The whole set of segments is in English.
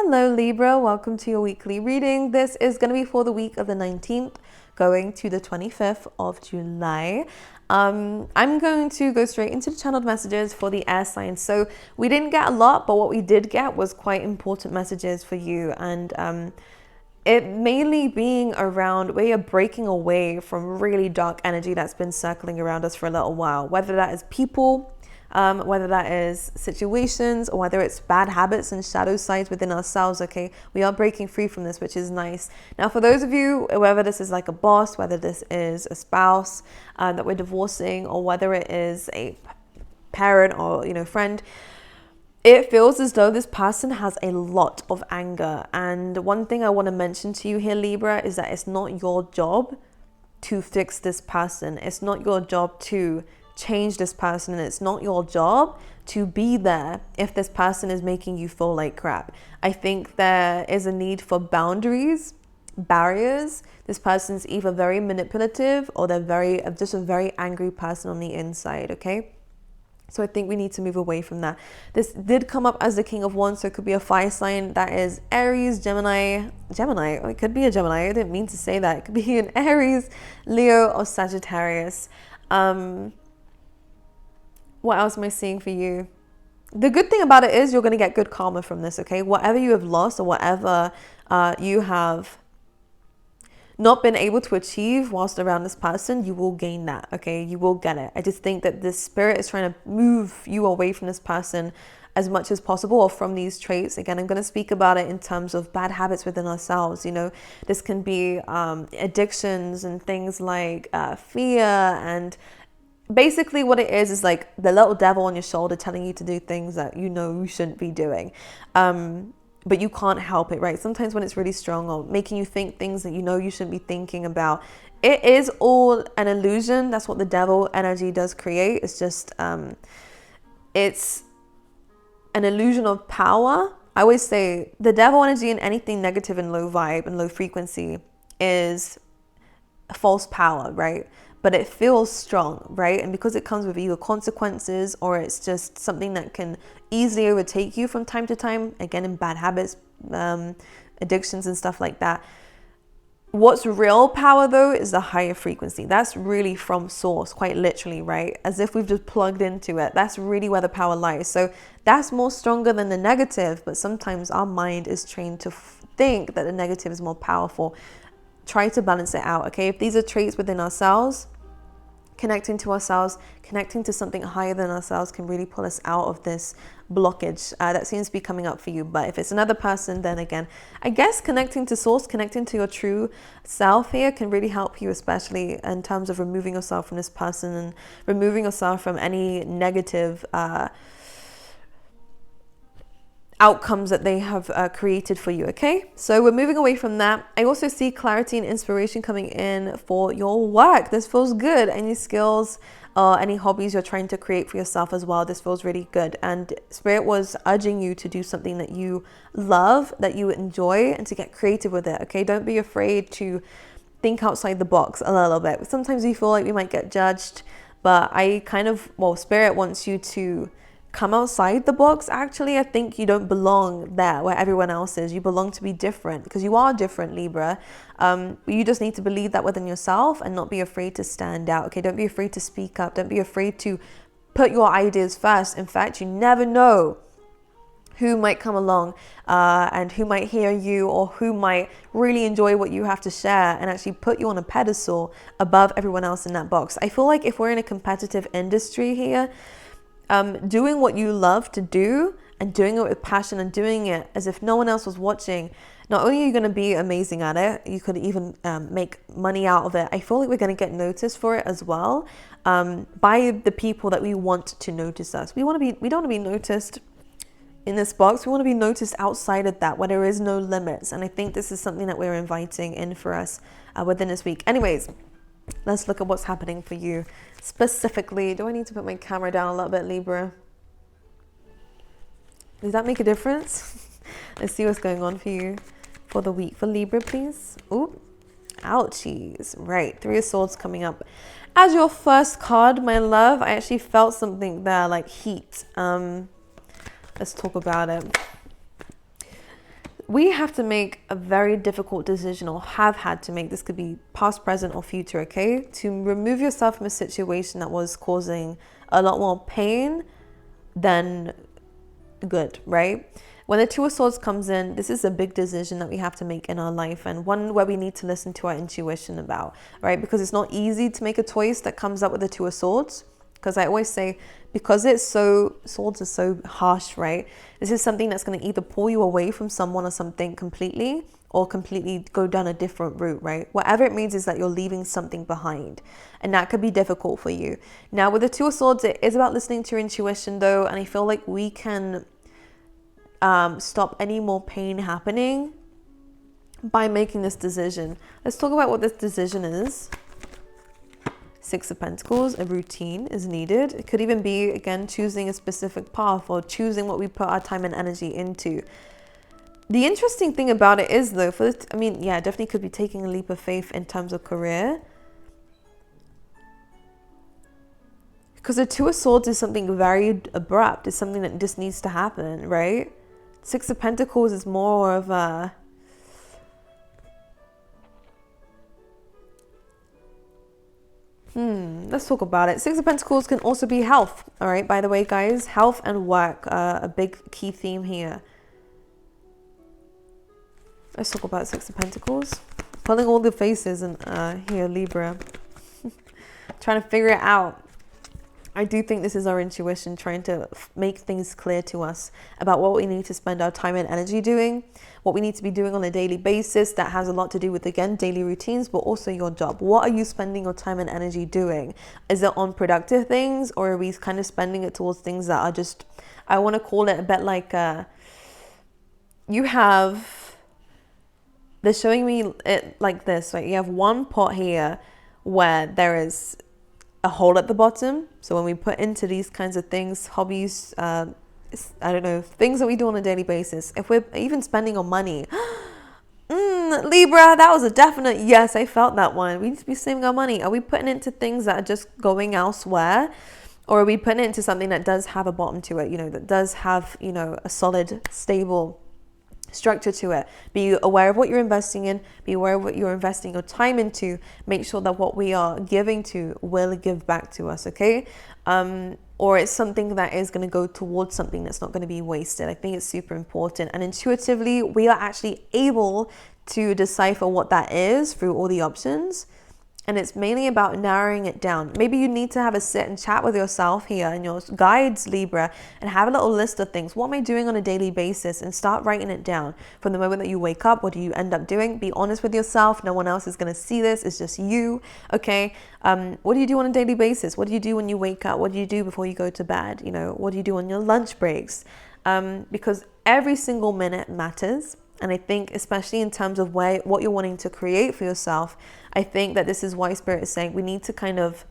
Hello Libra, welcome to your weekly reading. This is going to be for the week of the 19th going to the 25th of July. I'm going to go straight into the channeled messages for the air signs. So we didn't get a lot, but what we did get was quite important messages for you, and it mainly being around where you're breaking away from really dark energy that's been circling around us for a little while, whether that is people, whether that is situations, or whether it's bad habits and shadow sides within ourselves. Okay, we are breaking free from this, which is nice. Now, for those of you, whether this is like a boss, whether this is a spouse that we're divorcing, or whether it is a parent or friend, it feels as though this person has a lot of anger. And one thing I want to mention to you here, Libra, is that it's not your job to fix this person. It's not your job to change this person, and it's not your job to be there if this person is making you feel like crap. I think there is a need for boundaries, barriers. This person's either very manipulative or they're just a very angry person on the inside. Okay, so I think we need to move away from that. This did come up as the King of Wands, so it could be a fire sign that is Aries, Gemini. It could be a Gemini. I didn't mean to say that. It could be an Aries, Leo, or Sagittarius. What else am I seeing for you? The good thing about it is you're going to get good karma from this, okay? Whatever you have lost or whatever you have not been able to achieve whilst around this person, you will gain that, okay? You will get it. I just think that this spirit is trying to move you away from this person as much as possible, or from these traits. Again, I'm going to speak about it in terms of bad habits within ourselves. This can be addictions and things like fear, and basically what it is like the little devil on your shoulder telling you to do things that you shouldn't be doing, but you can't help it, right? Sometimes when it's really strong, or making you think things that you shouldn't be thinking about, it is all an illusion. That's what the devil energy does create. It's just it's an illusion of power. I always say the devil energy and anything negative and low vibe and low frequency is false power, right? But it feels strong, right? And because it comes with either consequences, or it's just something that can easily overtake you from time to time, again, in bad habits, addictions and stuff like that. What's real power though is the higher frequency. That's really from source, quite literally, right? As if we've just plugged into it. That's really where the power lies. So that's more stronger than the negative, but sometimes our mind is trained to think that the negative is more powerful. Try to balance it out, okay? If these are traits within ourselves, connecting to ourselves, connecting to something higher than ourselves can really pull us out of this blockage that seems to be coming up for you. But if it's another person, then again, I guess connecting to source, connecting to your true self here can really help you, especially in terms of removing yourself from this person and removing yourself from any negative outcomes that they have created for you. Okay, so we're moving away from that. I also see clarity and inspiration coming in for your work. This feels good. Any skills or any hobbies you're trying to create for yourself as well, this feels really good. And Spirit was urging you to do something that you love, that you enjoy, and to get creative with it. Okay, don't be afraid to think outside the box a little bit. Sometimes we feel like we might get judged, but Spirit wants you to come outside the box. Actually, I think you don't belong there where everyone else is. You belong to be different, because you are different, Libra. You just need to believe that within yourself and not be afraid to stand out. Okay, don't be afraid to speak up. Don't be afraid to put your ideas first. In fact, you never know who might come along and who might hear you, or who might really enjoy what you have to share and actually put you on a pedestal above everyone else in that box. I feel like if we're in a competitive industry here, doing what you love to do and doing it with passion and doing it as if no one else was watching, not only are you going to be amazing at it, you could even make money out of it. I feel like we're going to get noticed for it as well, by the people that we want to notice us. We don't want to be noticed in this box. We want to be noticed outside of that, where there is no limits. And I think this is something that we're inviting in for us within this week. Anyways, let's look at what's happening for you specifically. Do I need to put my camera down a little bit, Libra? Does that make a difference? Let's see what's going on for you for the week for Libra, please. Ooh, ouchies. Right, Three of Swords coming up as your first card, my love. I actually felt something there, like heat. Let's talk about it. we have to make a very difficult decision, or have had to make, this could be past, present, or future, okay? To remove yourself from a situation that was causing a lot more pain than good, right? When the Two of Swords comes in, this is a big decision that we have to make in our life, and one where we need to listen to our intuition about, right? Because it's not easy to make a choice that comes up with the Two of Swords. Because I always say, because swords are so harsh, right? This is something that's going to either pull you away from someone or something completely, or completely go down a different route, right? Whatever it means is that you're leaving something behind, and that could be difficult for you. Now, with the Two of Swords, it is about listening to your intuition though, and I feel like we can stop any more pain happening by making this decision. Let's talk about what this decision is. Six of Pentacles, a routine is needed. It could even be, again, choosing a specific path, or choosing what we put our time and energy into. The interesting thing about it is though, for this, I mean, yeah, definitely could be taking a leap of faith in terms of career. Because the Two of Swords is something very abrupt. It's something that just needs to happen, right? Six of Pentacles is more of a... let's talk about it. Six of Pentacles can also be health. All right, by the way, guys, health and work are a big key theme here. Let's talk about Six of Pentacles. Pulling all the faces in here, Libra. Trying to figure it out. I do think this is our intuition trying to make things clear to us about what we need to spend our time and energy doing, what we need to be doing on a daily basis. That has a lot to do with, again, daily routines, but also your job. What are you spending your time and energy doing? Is it on productive things, or are we kind of spending it towards things that are just, I want to call it a bit like you have, they're showing me it like this, right? You have one pot here where there is a hole at the bottom. So when we put into these kinds of things, hobbies, I don't know, things that we do on a daily basis, if we're even spending on money, Libra, that was a definite yes. I felt that one. We need to be saving our money. Are we putting it into things that are just going elsewhere, or are we putting it into something that does have a bottom to it, you know, that does have, you know, a solid, stable structure to it? Be aware of what you're investing in, be aware of what you're investing your time into. Make sure that what we are giving to will give back to us, okay? Or it's something that is going to go towards something that's not going to be wasted. I think it's super important, and intuitively we are actually able to decipher what that is through all the options. And it's mainly about narrowing it down. Maybe you need to have a sit and chat with yourself here and your guides, Libra, and have a little list of things. What am I doing on a daily basis? And start writing it down. From the moment that you wake up, what do you end up doing? Be honest with yourself. No one else is going to see this. It's just you, okay? What do you do on a daily basis? What do you do when you wake up? What do you do before you go to bed? You know, what do you do on your lunch breaks? Because every single minute matters. And I think, especially in terms of what you're wanting to create for yourself, I think that this is why Spirit is saying we need to kind of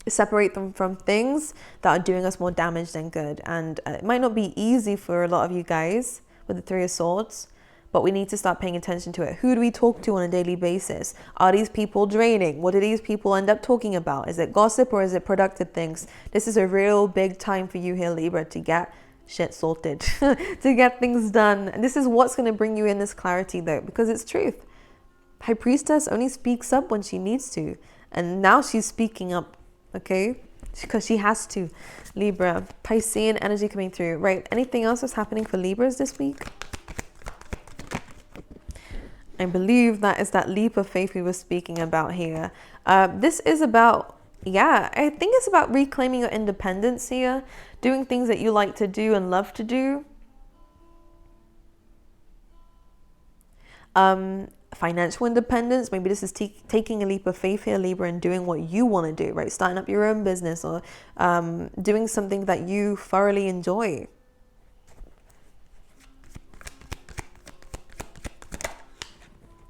separate them from things that are doing us more damage than good. And it might not be easy for a lot of you guys with the Three of Swords, but we need to start paying attention to it. Who do we talk to on a daily basis? Are these people draining? What do these people end up talking about? Is it gossip or is it productive things? This is a real big time for you here, Libra, to get shit sorted, to get things done. And this is what's going to bring you in this clarity though, because it's truth. High Priestess only speaks up when she needs to, and now she's speaking up, okay, because she has to. Libra, Piscean energy coming through, right? Anything else that's happening for Libras this week? I believe that is that leap of faith we were speaking about here. This is about, yeah, I think it's about reclaiming your independence here, doing things that you like to do and love to do. Financial independence, maybe this is taking a leap of faith here, Libra, and doing what you want to do, right? Starting up your own business, or doing something that you thoroughly enjoy.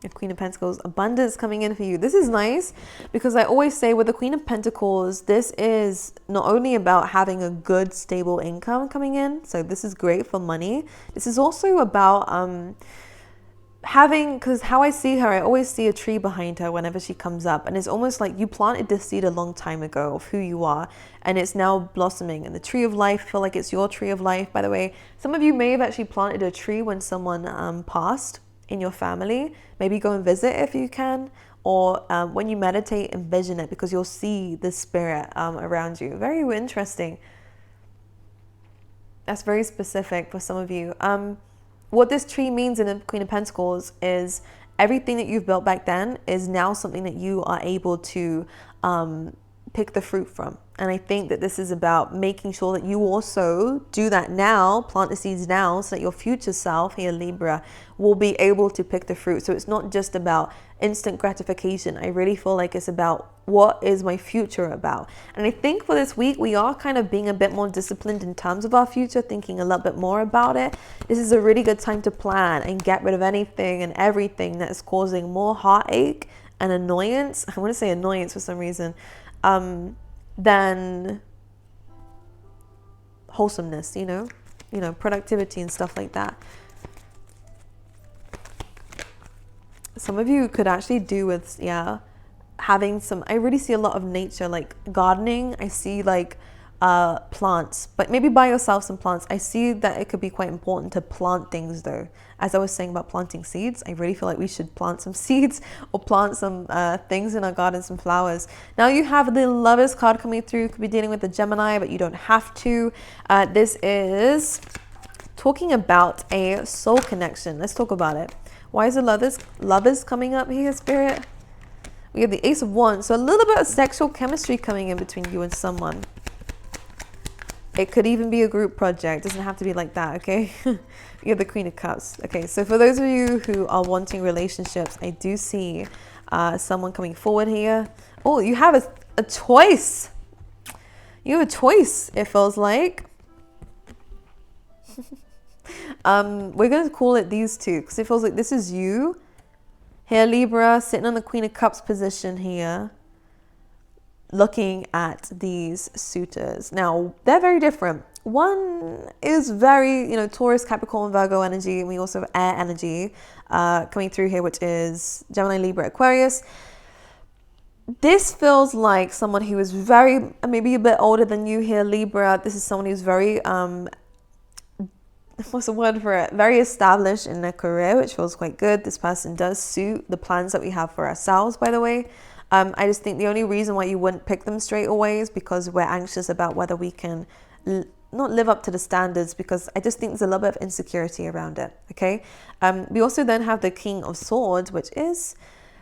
The Queen of Pentacles, abundance coming in for you. This is nice because I always say with the Queen of Pentacles, this is not only about having a good, stable income coming in. So this is great for money. This is also about because how I see her, I always see a tree behind her whenever she comes up, and it's almost like you planted this seed a long time ago of who you are, and it's now blossoming. And the tree of life, I feel like it's your tree of life, by the way. Some of you may have actually planted a tree when someone passed in your family. Maybe go and visit if you can, or when you meditate, envision it, because you'll see the spirit around you. Very interesting. That's very specific for some of you. What this tree means in the Queen of Pentacles is everything that you've built back then is now something that you are able to pick the fruit from. And I think that this is about making sure that you also do that now, plant the seeds now, so that your future self here, Libra, will be able to pick the fruit. So it's not just about instant gratification. I really feel like it's about what is my future about. And I think for this week, we are kind of being a bit more disciplined in terms of our future, thinking a little bit more about it. This is a really good time to plan and get rid of anything and everything that is causing more heartache and annoyance. I want to say annoyance for some reason. Than wholesomeness, you know, productivity and stuff like that. Some of you could actually do with, having some, I really see a lot of nature, like gardening. I see like plants, but maybe buy yourself some plants. I see that it could be quite important to plant things though. As I was saying about planting seeds, I really feel like we should plant some seeds or plant some things in our garden, some flowers. Now you have the Lovers card coming through. You could be dealing with the Gemini, but you don't have to. This is talking about a soul connection. Let's talk about it. Why is the lovers coming up here, Spirit? We have the Ace of Wands. So a little bit of sexual chemistry coming in between you and someone. It could even be a group project. It doesn't have to be like that, okay? You have the Queen of Cups. Okay, so for those of you who are wanting relationships, I do see someone coming forward here. Oh, you have a choice. You have a choice, it feels like. We're going to call it these two, because it feels like this is you. Here, Libra, sitting on the Queen of Cups position here, looking at these suitors. Now, they're very different. One is very, Taurus, Capricorn, Virgo energy, and we also have air energy coming through here, which is Gemini, Libra, Aquarius. This feels like someone who is very, maybe a bit older than you here, Libra. This is someone who's very, what's the word for it? Very established in their career, which feels quite good. This person does suit the plans that we have for ourselves, by the way. I just think the only reason why you wouldn't pick them straight away is because we're anxious about whether we can not live up to the standards, because I just think there's a little bit of insecurity around it, okay? We also then have the King of Swords, which is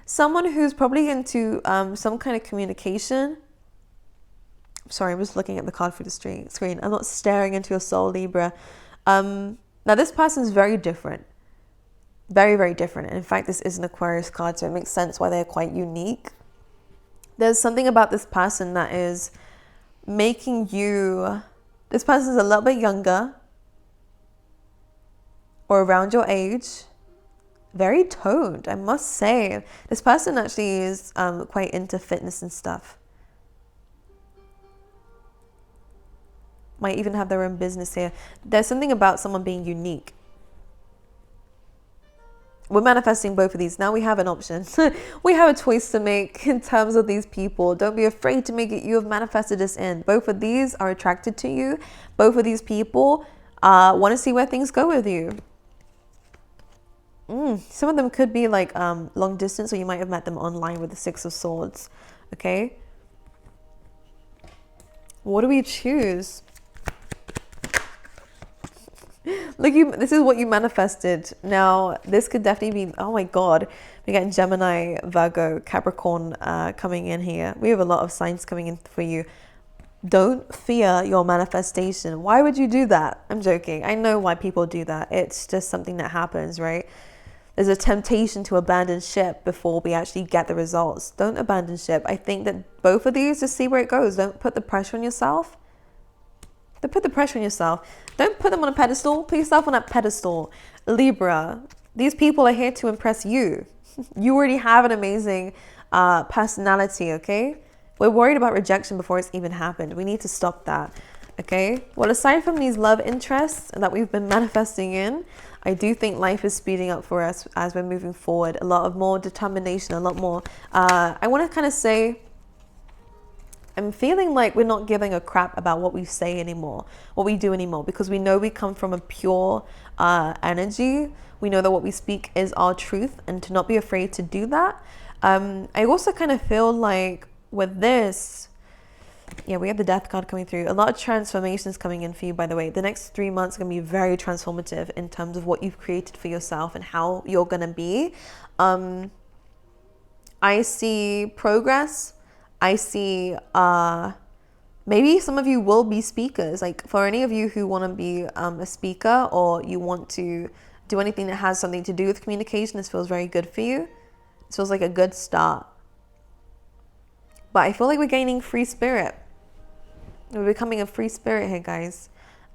someone who's probably into some kind of communication. Sorry, I'm just looking at the card through the screen. I'm not staring into your soul, Libra. Now, this person is very different. Very, very different. And in fact, this is an Aquarius card, so it makes sense why they're quite unique. There's something about this person that is making you... This person is a little bit younger or around your age. Very toned, I must say. This person actually is quite into fitness and stuff. Might even have their own business here. There's something about someone being unique. We're manifesting both of these. Now we have an option. We have a choice to make in terms of these people. Don't be afraid to make it. You have manifested this in. Both of these are attracted to you. Both of these people want to see where things go with you. Some of them could be like long distance, or you might have met them online with the Six of Swords. Okay. What do we choose? Look, this is what you manifested. Now, this could definitely be, oh my God, we're getting Gemini, Virgo, Capricorn coming in here. We have a lot of signs coming in for you. Don't fear your manifestation. Why would you do that? I'm joking. I know why people do that. It's just something that happens, right? There's a temptation to abandon ship before we actually get the results. Don't abandon ship. I think that both of these, just see where it goes. Don't put the pressure on yourself. Don't put the pressure on yourself. Don't put them on a pedestal. Put yourself on that pedestal. Libra, these people are here to impress you. You already have an amazing personality, okay? We're worried about rejection before it's even happened. We need to stop that, okay? Well, aside from these love interests that we've been manifesting in, I do think life is speeding up for us as we're moving forward. A lot of more determination, a lot more. I want to kind of say, I'm feeling like we're not giving a crap about what we say anymore, what we do anymore, because we know we come from a pure energy. We know that what we speak is our truth, and to not be afraid to do that. I also kind of feel like with this, yeah, we have the death card coming through. A lot of transformations coming in for you, by the way. The next 3 months are going to be very transformative in terms of what you've created for yourself and how you're going to be. I see progress. I see maybe some of you will be speakers. Like for any of you who want to be a speaker, or you want to do anything that has something to do with communication, this feels very good for you. This feels like a good start. But I feel like we're gaining free spirit. We're becoming a free spirit here, guys.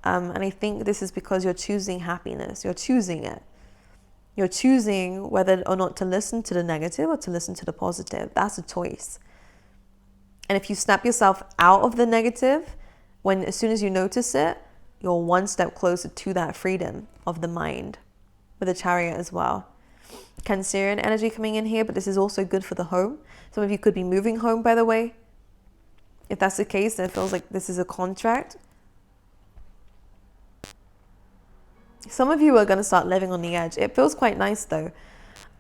And I think this is because you're choosing happiness. You're choosing it. You're choosing whether or not to listen to the negative or to listen to the positive. That's a choice. And if you snap yourself out of the negative, as soon as you notice it, you're one step closer to that freedom of the mind, with the Chariot as well. Cancerian energy coming in here, but this is also good for the home. Some of you could be moving home, by the way. If that's the case, then it feels like this is a contract. Some of you are going to start living on the edge. It feels quite nice, though.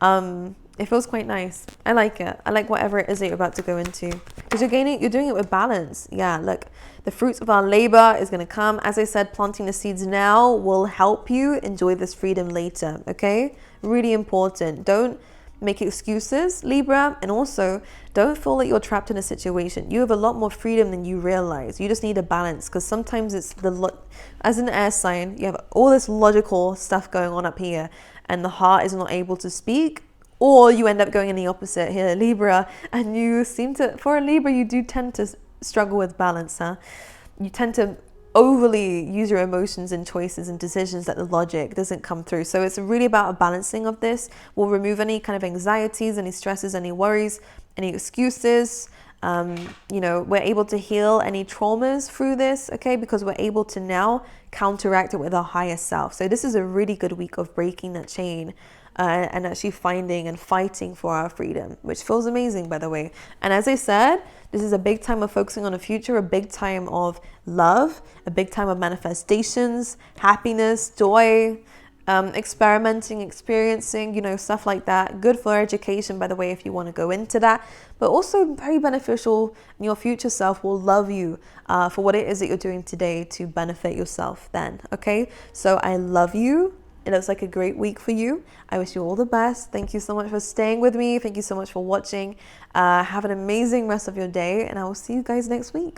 It feels quite nice. I like it. I like whatever it is that you're about to go into, because you're doing it with balance. Yeah, look, the fruits of our labor is going to come. As I said, planting the seeds now will help you enjoy this freedom later. Okay, really important. Don't make excuses, Libra, and also don't feel that you're trapped in a situation. You have a lot more freedom than you realize. You just need a balance, because sometimes it's as an air sign, you have all this logical stuff going on up here, and the heart is not able to speak. Or you end up going in the opposite here, Libra, and you seem to, for a Libra, you do tend to struggle with balance, huh? You tend to overly use your emotions and choices and decisions that the logic doesn't come through. So it's really about a balancing of this. We'll remove any kind of anxieties, any stresses, any worries, any excuses. We're able to heal any traumas through this, okay? Because we're able to now counteract it with our higher self. So this is a really good week of breaking that chain. And actually finding and fighting for our freedom, which feels amazing, by the way. And as I said, this is a big time of focusing on the future, a big time of love, a big time of manifestations, happiness, joy, experimenting, experiencing, stuff like that. Good for education, by the way, if you want to go into that. But also very beneficial. Your future self will love you for what it is that you're doing today to benefit yourself then, okay? So I love you. It looks like a great week for you. I wish you all the best. Thank you so much for staying with me. Thank you so much for watching. Have an amazing rest of your day, and I will see you guys next week.